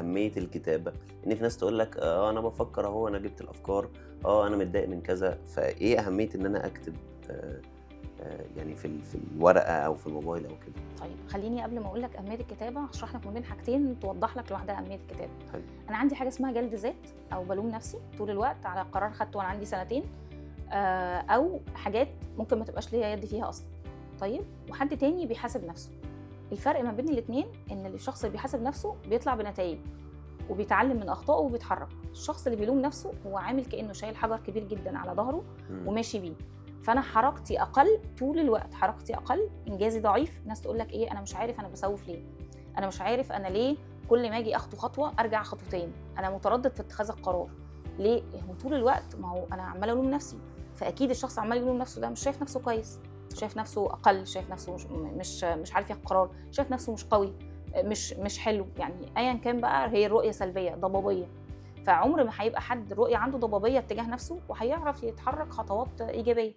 اهميه الكتابه، ان في ناس تقول لك انا بفكر اهو، انا جبت الافكار، انا متضايق من كذا، فايه اهميه ان انا اكتب يعني في الورقه او في الموبايل او كده؟ طيب خلّيني قبل ما أقول لك أهمية الكتابة هاشرح لك ما بين حاجتين توضّح لك لوحدها أهمية الكتابة. حلو. أنا عندي حاجة اسمها جلد ذات أو بالوم نفسي طول الوقت على قرار خدته وأنا عندي سنتين، أو حاجات ممكن ما تبقاش ليّا يد فيها أصلًا. طيب، وحد تاني بيحاسب نفسه. الفرق ما بين الاتنين إن الشخص اللي بيحاسب نفسه بيطلع بنتايج وبيتعلم من أخطائه وبيتحرك. الشخص اللي بيلوم نفسه هو عامل كأنه شايل حجر كبير جدًا على ضهره وماشي بيه. فأنا حركتي أقل طول الوقت، حركتي أقل، إنجازي ضعيف. الناس تقول لك إيه، أنا مش عارف أنا باسوّف ليه، أنا مش عارف أنا ليه كل ما آجي أخطو خطوة أرجع خطوتين، أنا متردد في اتخاذ القرار، ليه؟ هو طول الوقت ما هو أنا عمّالة ألوم نفسي، فأكيد الشخص عمّال يلوم نفسه ده مش شايف نفسه كويس، شايف نفسه أقل، شايف نفسه مش عارف ياخد قرار، شايف نفسه مش قوي، مش حلو، يعني أيًا كان بقى هي الرؤية سلبية، ضبابية. فعمر ما هيبقى حد الرؤية عنده ضبابية اتجاه نفسه وهيعرف يتحرك خطوات إيجابية.